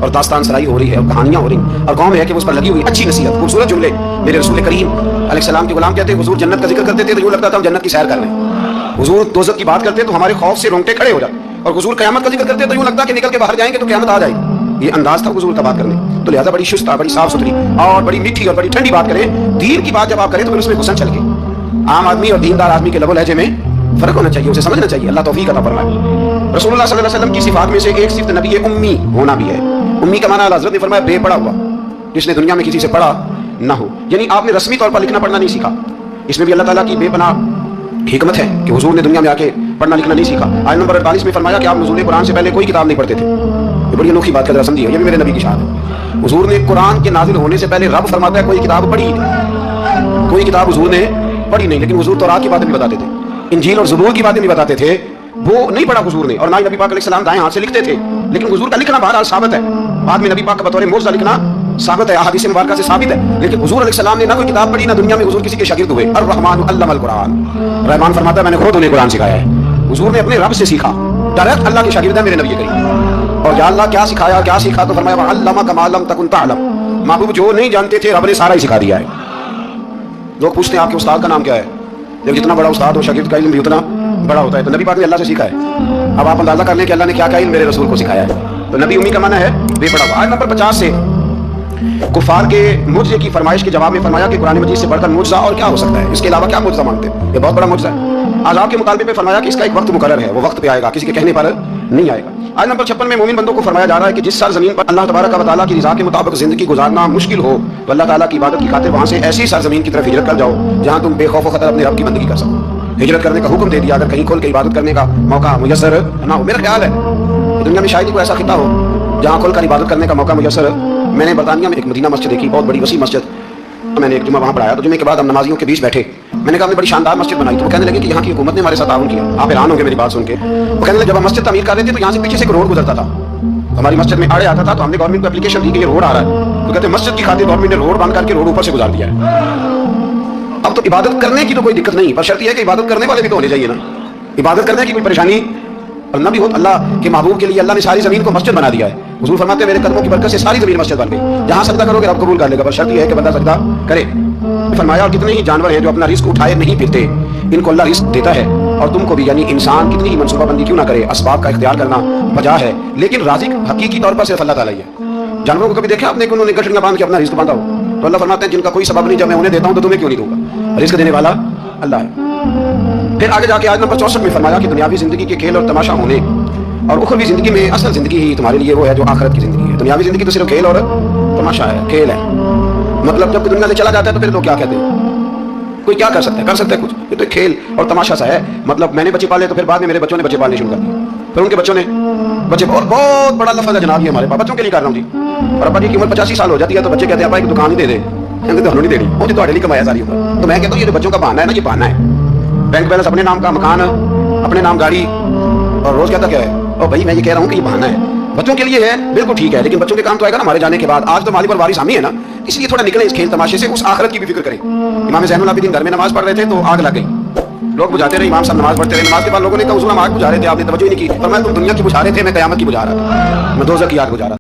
اور داستان سرائی ہو رہی ہے اور کہانیاں ہو رہی ہیں اور قوم ہے کہ اس پر لگی ہوئی اچھی نصیحت خوبصورت جملے. میرے رسول کریم علیہ السلام کے غلام کہتے ہیں حضور جنت کا ذکر کرتے تھے تو یوں لگتا تھا ہم جنت کی سیر کر رہے ہیں. حضور دوزخ کی بات کرتے تو ہمارے خوف سے رونگٹے کھڑے ہو جاتے, اور حضور قیامت کا ذکر کرتے تو یوں لگتا کہ نکل کے باہر جائیں گے تو قیامت آ جائے. یہ انداز تھا حضور کا بات کرنے. تو لہٰذا بڑی شستہ, بڑی صاف ستھری اور بڑی میٹھی اور بڑی ٹھنڈی بات کریں. دین کی بات جب آپ کریں تو پھر اس میں حسن چھلکے. عام آدمی اور دیندار آدمی کے لب و لہجے میں فرق ہونا چاہیے, اسے سمجھنا چاہیے. اللہ توفیق عطا فرمائے. رسول اللہ صلی اللہ علیہ وسلم کی صفات میں سے ایک صفت نبی امی ہونا بھی ہے. امی کا معنی حضرت نے فرمایا بے پڑھا ہوا, جس نے دنیا میں کسی سے پڑھا نہ ہو. یعنی آپ نے رسمی طور پر لکھنا پڑھنا نہیں سیکھا. اس میں بھی اللہ تعالیٰ کی بے پناہ حکمت ہے کہ حضور نے دنیا میں آ کے پڑھنا لکھنا نہیں سیکھا. آیت نمبر 48 میں فرمایا کہ آپ نزول قرآن سے پہلے کوئی کتاب نہیں پڑھتے تھے. یہ بڑی انوکھی بات کا سمجھیے, یہ بھی میرے نبی کی شان ہے. حضور نے قرآن کے نازل ہونے سے پہلے رب فرماتا ہے کوئی کتاب پڑھی نہیں, کوئی کتاب حضور نے پڑھی نہیں. لیکن حضور تورات کی باتیں بھی بتاتے تھے, انجیل اور زبور کی باتیں بھی بتاتے تھے. وہ نہیں پڑھا حضور نے, اور نہ ہی نبی پاک علیہ السلام دائیں ہاتھ سے لکھتے تھے. لیکن حضور کا لکھنا بہرحال ثابت ہے. بعد میں نبی پاک کا بطور معجزہ لکھنا ثابت ہے, احادیث مبارکہ سے ثابت ہے. لیکن حضور علیہ السلام نے نہ کوئی کتاب پڑھی, نہ دنیا میں حضور کسی کے شاگرد ہوئے. الرحمن علم القرآن, رحمان فرماتا ہے میں نے خود انہیں قرآن سکھایا ہے. حضور نے اپنے رب سے سیکھا, ڈائریکٹ اللہ کے شاگرد ہیں میرے نبی کریم. اور یا اللہ کیا سکھایا, کیا سیکھا, تو فرمایا علمک ما لم تکن تعلم. محبوب جو نہیں جانتے تھے رب نے سارا ہی سکھا دیا ہے. لوگ پوچھتے ہیں آپ کے استاد کا نام کیا ہے, جب جتنا بڑا استاد ہو شاگرد کا علم بھی اتنا بڑا ہوتا ہے. تو نبی پاک نے اللہ سے سیکھا ہے. اب آپ اندازہ کر لیں کہ اللہ نے کیا کیا علم میرے رسول کو سکھایا ہے. تو نبی امی کا معنی ہے بے پڑھا ہوا. آیت نمبر 50 سے کفار کے معجزے کی فرمائش کے جواب میں فرمایا کہ قرآن مجید سے بڑھ کر معجزہ اور کیا ہو سکتا ہے, اس کے علاوہ کیا معجزہ مانگتے ہیں, یہ بہت بڑا معجزہ ہے. عذاب کے مطالبے پہ فرمایا کہ اس کا ایک وقت مقرر ہے, وہ وقت پہ آئے گا, کسی کے کہنے پر نہیں آئے گا. آیت نمبر 56 میں مومن بندوں کو فرمایا جا رہا ہے کہ جس سرزمین پر اللہ تبارک و تعالیٰ کی رضا کے مطابق زندگی گزارنا مشکل ہو تو اللہ تعالیٰ کی عبادت کی خاطر وہاں سے ایسی سرزمین کی طرف ہجرت کر جاؤ جہاں تم بے خوف و خطر اپنے رب کی بندگی کر سکو. ہجرت کرنے کا حکم دے دیا اگر کہیں کھول کے عبادت کرنے کا موقع میسر نہ ہو. میرا خیال ہے دنیا میں شاید ہی کوئی ایسا خطہ ہو جہاں کھول کر عبادت کرنے کا موقع میسر. میں نے برطانیہ میں ایک مدینہ مسجد دیکھی, بہت بڑی وسیع مسجد. میں نے ایک جمعہ وہاں پڑھایا تو جمعے کے بعد ہم نمازیوں کے بیچ بیٹھے. میں نے کہا ہم نے بڑی شاندار مسجد بنائی. تو وہ کہنے لگے کہ یہاں کی حکومت نے ہمارے ساتھ تعاون کیا. آپ حیران ہوں گے میری بات سن کے. وہ کہنے لگے جب ہم مسجد تعمیر کر رہے تھے تو یہاں سے پیچھے سے ایک روڈ گزرتا تھا, ہماری مسجد میں آڑے آتا تھا. تو ہم نے گورنمنٹ کو اپلیکیشن دی کہ یہ روڈ آ رہا ہے. تو کہتے ہیں مسجد کی خاطر گورنمنٹ نے روڈ بند کر کے روڈ اوپر سے گزار دیا ہے. اب تو عبادت کرنے کی تو کوئی دقت نہیں, پر شرط یہ ہے کہ عبادت کرنے والے بھی تو ہونے چاہیے نا. عبادت کرنے کی کوئی پریشانی اور نہ بھی ہو. اللہ کے محبوب کے لیے اللہ نے ساری زمین کو مسجد بنا دیا ہے. حضور فرماتے ہیں میرے قدموں کی برکت سے ساری زمین مسجد بن گئی. جہاں سجدہ کرو گے رب قبول کر لے گا, پر شرط یہ ہے کہ بندہ سجدہ کرے. فرمایا اور کتنے ہی جانور ہیں جو اپنا رزق اٹھائے نہیں پھرتے, ان کو اللہ رزق دیتا ہے. اور تم کو بھی, یعنی انسان کتنی ہی منصوبہ بندی کیوں نہ کرے, اسباب کا اختیار کرنا بجا ہے, لیکن رازق حقیقی طور پر صرف اللہ تعالیٰ ہی ہے. جانوروں کو کبھی دیکھا آپ نے کہ انہوں نے گٹھڑیاں باندھ کے اپنا رزق باندھا ہو؟ تو اللہ فرماتے ہیں جن کا کوئی سبب نہیں, جب میں انہیں دیتا ہوں تو تمہیں کیوں نہیں دوں گا. رزق دینے والا اللہ ہے. پھر آگے جا کے آیت نمبر 64 میں فرمایا کہ دنیاوی زندگی کے کھیل اور تماشا ہونے اور اخروی زندگی میں اصل زندگی ہی تمہارے لیے وہ ہے جو آخرت کی زندگی ہے. دنیاوی زندگی تو صرف کھیل اور تماشا ہے, کھیل ہے. مطلب جب دنیا سے چلا جاتا ہے تو پھر لوگ کیا کہتے ہیں, کوئی کیا کر سکتا ہے, کر سکتا ہے کچھ, یہ تو کھیل اور تماشا سا ہے. مطلب میں نے بچے پالے تو پھر بعد میں میرے بچوں نے بچے پالنے شروع کر دیے, پھر ان کے بچوں نے بچے. اور بہت بڑا لفظ ہے جناب یہ ہمارے پاس, بچوں کے لیے کر رہا ہوں جی. اور ابا جی کی عمر 85 سال ہو جاتی ہے تو بچے کہتے ہیں ابا ایک دکان ہی دے دے. کہتے تو ہم نہیں دینی, وہ تو تمہارے لیے کمایا ساری عمر. تو میں کہتا ہوں یہ بچوں کا بہانا ہے نا, یہ بہانا ہے. بینک بیلنس اپنے نام کا, مکان اپنے نام, گاڑی, اور روز کہتا کیا ہے. اور بھائی میں یہ کہہ رہا ہوں کہ یہ بہانا ہے, بچوں کے لیے ہے بالکل ٹھیک ہے, لیکن بچوں کے کام تو آئے گا نا ہمارے جانے کے بعد. آج تو مالک اور وارث ہم ہی ہے نا, اس لیے تھوڑا نکلیں اس کھیل تماشے سے, اس آخرت کی بھی فکر کریں. امام زین العابدین گھر میں نماز پڑھ رہے تھے تو آگ لگ گئی. لوگ بجھاتے رہے, امام صاحب نماز پڑھتے رہے. نماز کے بعد لوگوں نے کہا حضور ہم آگ بجھا رہے تھے, آپ نے توجہ ہی نہیں کی. فرمایا تم دنیا کی بجھا رہے تھے, میں قیامت کی بجھا رہا تھا, میں دوزخ کی آگ بجھا رہا تھا.